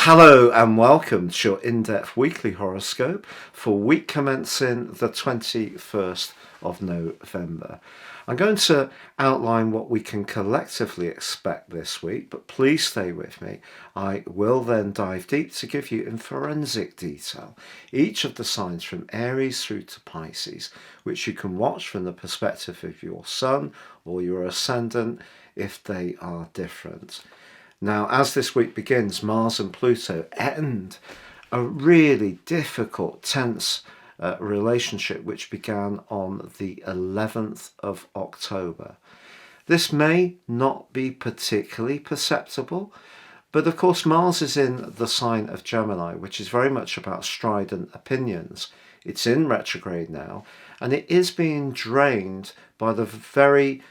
Hello and welcome to your in-depth weekly horoscope for week commencing the 21st of November. I'm going to outline what we can collectively expect this week, but please stay with me. I will then dive deep to give you in forensic detail each of the signs from Aries through to Pisces, which you can watch from the perspective of your sun or your ascendant if they are different. Now, as this week begins, Mars and Pluto end a really difficult, tense relationship which began on the 11th of October. This may not be particularly perceptible, but of course Mars is in the sign of Gemini, which is very much about strident opinions. It's in retrograde now, and it is being drained by the very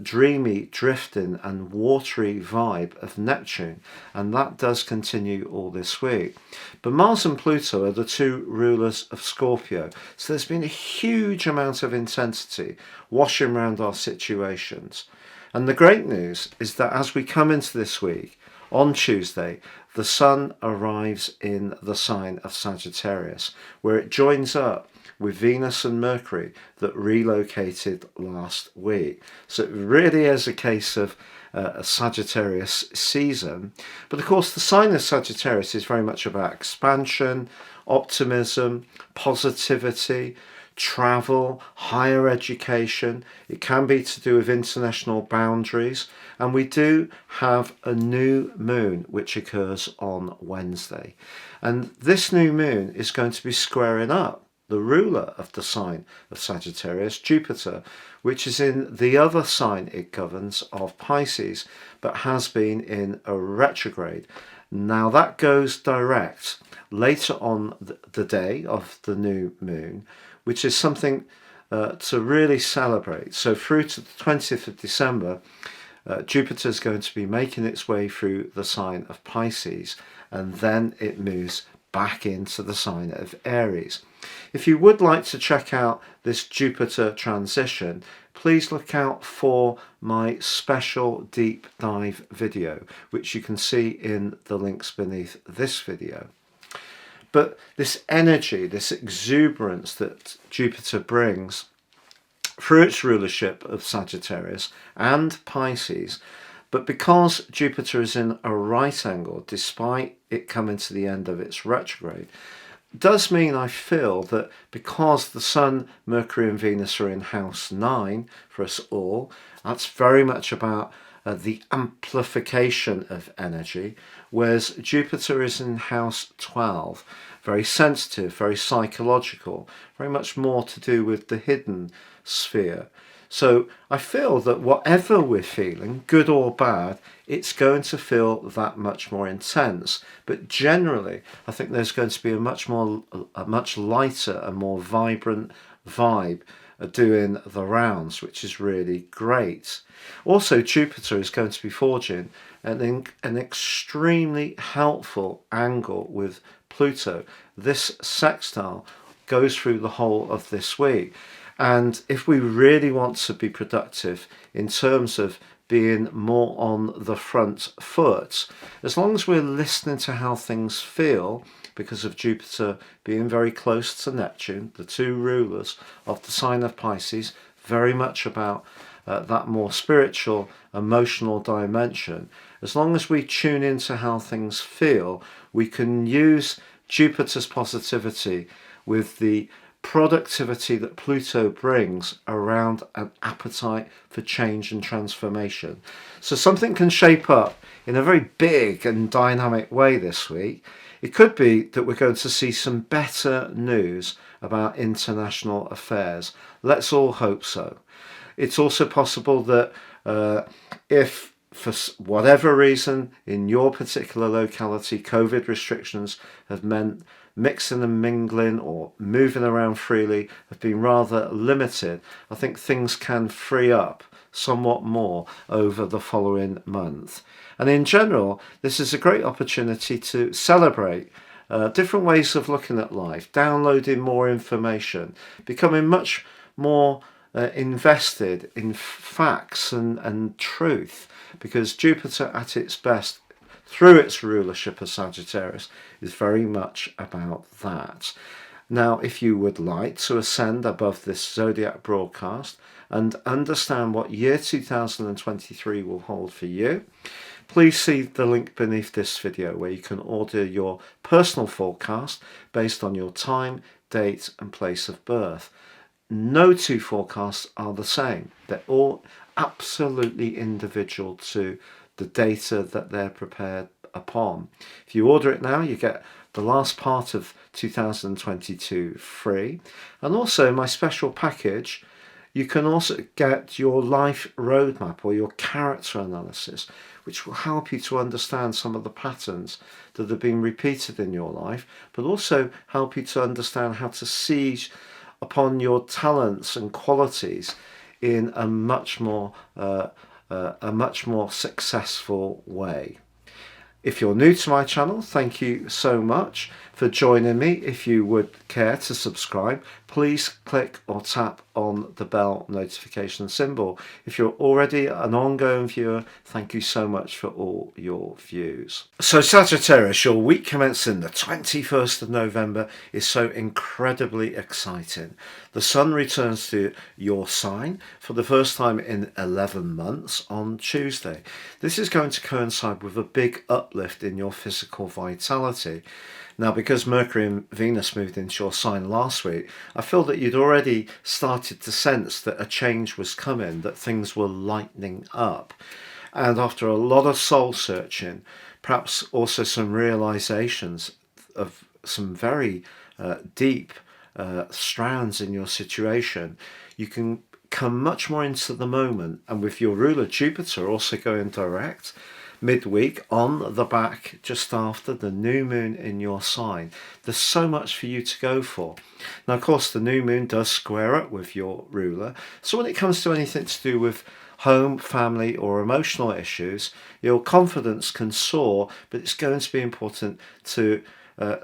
dreamy, drifting and watery vibe of Neptune, and that does continue all this week. But Mars and Pluto are the two rulers of Scorpio, so there's been a huge amount of intensity washing around our situations. And the great news is that as we come into this week, on Tuesday, the Sun arrives in the sign of Sagittarius, where it joins up with Venus and Mercury that relocated last week. So it really is a case of a Sagittarius season. But of course, the sign of Sagittarius is very much about expansion, optimism, positivity, travel, higher education. It can be to do with international boundaries. And we do have a new moon which occurs on Wednesday. And this new moon is going to be squaring up the ruler of the sign of Sagittarius, Jupiter, which is in the other sign it governs of Pisces, but has been in a retrograde. Now that goes direct later on the day of the new moon, which is something to really celebrate. So through to the 20th of December, Jupiter is going to be making its way through the sign of Pisces, and then it moves back into the sign of Aries. If you would like to check out this Jupiter transition, please look out for my special deep dive video, which you can see in the links beneath this video. But this energy, this exuberance that Jupiter brings through its rulership of Sagittarius and Pisces, but because Jupiter is in a right angle, despite it coming to the end of its retrograde, does mean I feel that because the Sun, Mercury and Venus are in house 9 for us all, that's very much about the amplification of energy, whereas Jupiter is in house 12, very sensitive, very psychological, very much more to do with the hidden sphere. So I feel that whatever we're feeling, good or bad, it's going to feel that much more intense. But generally, I think there's going to be a much lighter and more vibrant vibe doing the rounds, which is really great. Also, Jupiter is going to be forging an extremely helpful angle with Pluto. This sextile goes through the whole of this week. And if we really want to be productive in terms of being more on the front foot, as long as we're listening to how things feel, because of Jupiter being very close to Neptune, the two rulers of the sign of Pisces, very much about that more spiritual, emotional dimension. As long as we tune into how things feel, we can use Jupiter's positivity with the productivity that Pluto brings around an appetite for change and transformation. So something can shape up in a very big and dynamic way this week. It could be that we're going to see some better news about international affairs. Let's all hope so. It's also possible that if for whatever reason in your particular locality COVID restrictions have meant mixing and mingling or moving around freely have been rather limited, I think things can free up somewhat more over the following month. And in general, this is a great opportunity to celebrate different ways of looking at life, downloading more information, becoming much more invested in facts and truth, because Jupiter at its best through its rulership of Sagittarius is very much about that. Now, if you would like to ascend above this zodiac broadcast and understand what year 2023 will hold for you, please see the link beneath this video where you can order your personal forecast based on your time, date and place of birth. No two forecasts are the same. They're all absolutely individual to the data that they're prepared upon. If you order it now, you get the last part of 2022 free, and also my special package. You can also get your life roadmap or your character analysis, which will help you to understand some of the patterns that have been repeated in your life, but also help you to understand how to seize upon your talents and qualities in a much more successful way. If you're new to my channel, thank you so much for joining me. If you would care to subscribe, please click or tap on the bell notification symbol. If you're already an ongoing viewer, thank you so much for all your views. So Sagittarius, your week commencing the 21st of November is so incredibly exciting. The sun returns to your sign for the first time in 11 months on Tuesday. This is going to coincide with a big uplift in your physical vitality. Now, because Mercury and Venus moved into your sign last week, I feel that you'd already started to sense that a change was coming, that things were lightening up. And after a lot of soul searching, perhaps also some realizations of some very deep strands in your situation, you can come much more into the moment. And with your ruler Jupiter also going direct midweek on the back just after the new moon in your sign, there's so much for you to go for. Now, of course, the new moon does square up with your ruler, so when it comes to anything to do with home, family or emotional issues, your confidence can soar, but it's going to be important to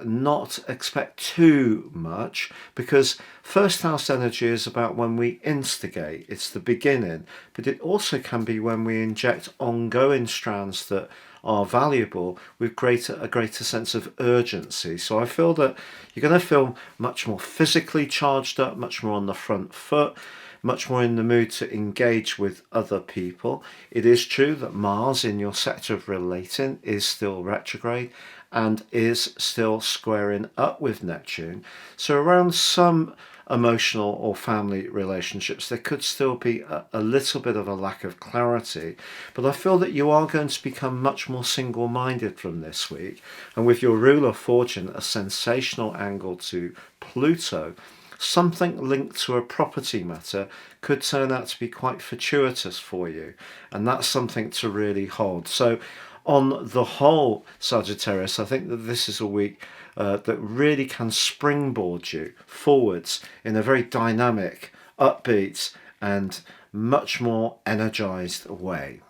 not expect too much, because first house energy is about when we instigate, it's the beginning, but it also can be when we inject ongoing strands that are valuable with a greater sense of urgency. So I feel that you're going to feel much more physically charged up, much more on the front foot, much more in the mood to engage with other people. It is true that Mars in your sector of relating is still retrograde and is still squaring up with Neptune. So around some emotional or family relationships, there could still be a little bit of a lack of clarity. But I feel that you are going to become much more single-minded from this week. And with your ruler forging a sensational angle to Pluto, something linked to a property matter could turn out to be quite fortuitous for you. And that's something to really hold. So on the whole, Sagittarius, I think that this is a week that really can springboard you forwards in a very dynamic, upbeat and much more energized way.